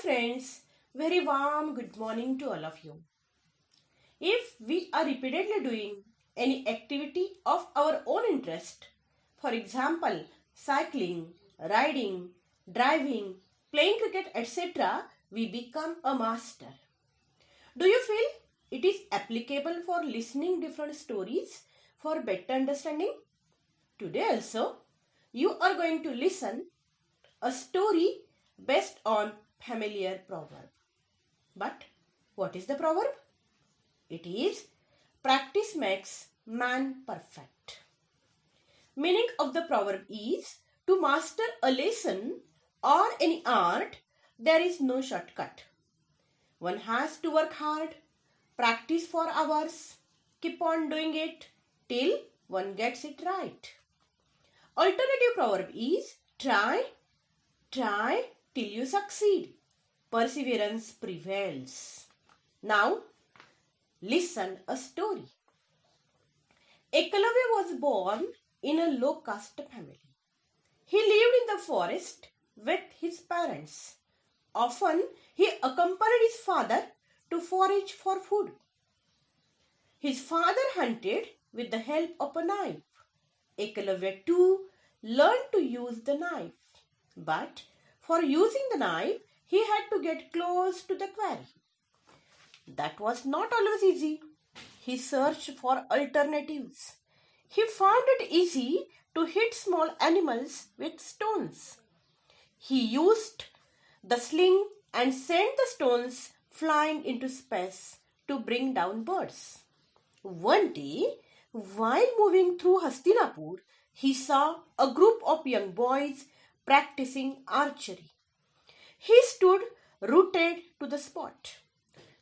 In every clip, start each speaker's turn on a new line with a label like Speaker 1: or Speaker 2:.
Speaker 1: friends, very warm good morning to all of you. If we are repeatedly doing any activity of our own interest, for example, cycling, riding, driving, playing cricket, etc., we become a master. Do you feel it is applicable for listening different stories for better understanding? Today also, you are going to listen a story based on familiar proverb. But what is the proverb? It is practice makes man perfect. Meaning of the proverb is to master a lesson or any art, there is no shortcut. One has to work hard, practice for hours, keep on doing it till one gets it right. Alternative proverb is try till you succeed. Perseverance prevails. Now, listen a story. Ekalavya was born in a low caste family. He lived in the forest with his parents. Often, he accompanied his father to forage for food. His father hunted with the help of a knife. Ekalavya too learned to use the knife. But for using the knife, he had to get close to the quarry. That was not always easy. He searched for alternatives. He found it easy to hit small animals with stones. He used the sling and sent the stones flying into space to bring down birds. One day, while moving through Hastinapur, he saw a group of young boys practicing archery. He stood rooted to the spot.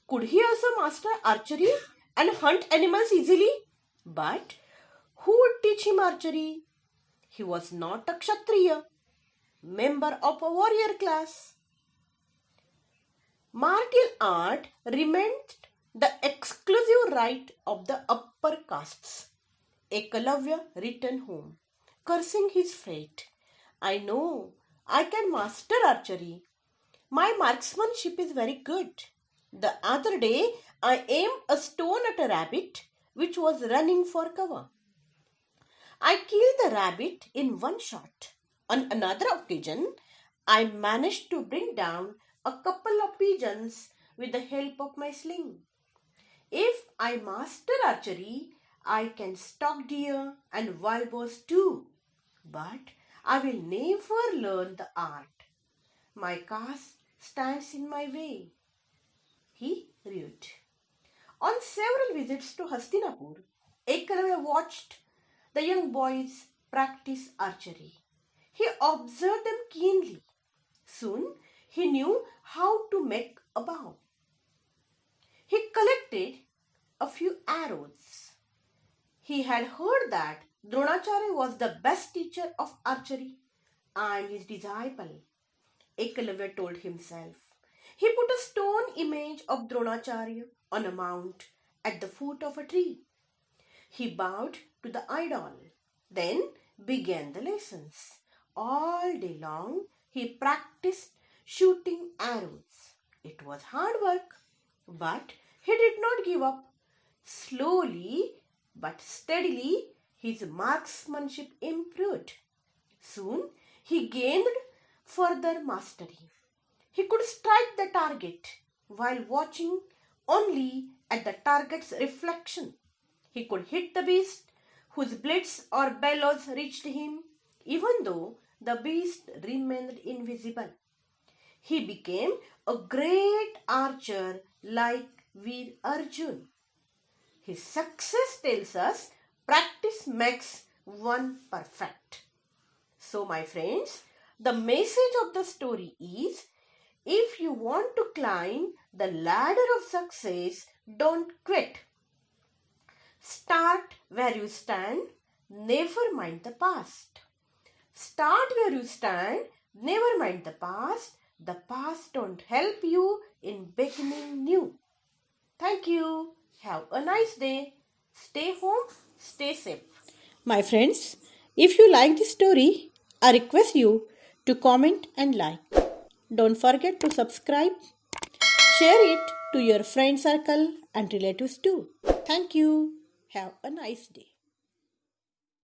Speaker 1: Could he also master archery and hunt animals easily? But who would teach him archery? He was not a Kshatriya, member of a warrior class. Martial art remained the exclusive right of the upper castes. Ekalavya returned home, cursing his fate. I know I can master archery. My marksmanship is very good. The other day, I aimed a stone at a rabbit which was running for cover. I killed the rabbit in one shot. On another occasion, I managed to bring down a couple of pigeons with the help of my sling. If I master archery, I can stalk deer and wild boars too. But I will never learn the art. My caste stands in my way. He wrote. On several visits to Hastinapur, Ekalavya watched the young boys practice archery. He observed them keenly. Soon he knew how to make a bow. He collected a few arrows. He had heard that Dronacharya was the best teacher of archery. I am his disciple, Ekalavya told himself. He put a stone image of Dronacharya on a mount at the foot of a tree. He bowed to the idol, then began the lessons. All day long, he practiced shooting arrows. It was hard work, but he did not give up. Slowly but steadily, his marksmanship improved. Soon, he gained further mastery. He could strike the target while watching only at the target's reflection. He could hit the beast whose blades or bellows reached him, even though the beast remained invisible. He became a great archer like Veer Arjun. His success tells us practice makes one perfect. So, my friends, the message of the story is if you want to climb the ladder of success, don't quit. Start where you stand, never mind the past. Start where you stand, never mind the past. The past don't help you in beginning new. Thank you. Have a nice day. Stay home, stay safe. My friends, if you like this story, I request you to comment and like. Don't forget to subscribe, share it to your friend circle and relatives too. Thank you. Have a nice day.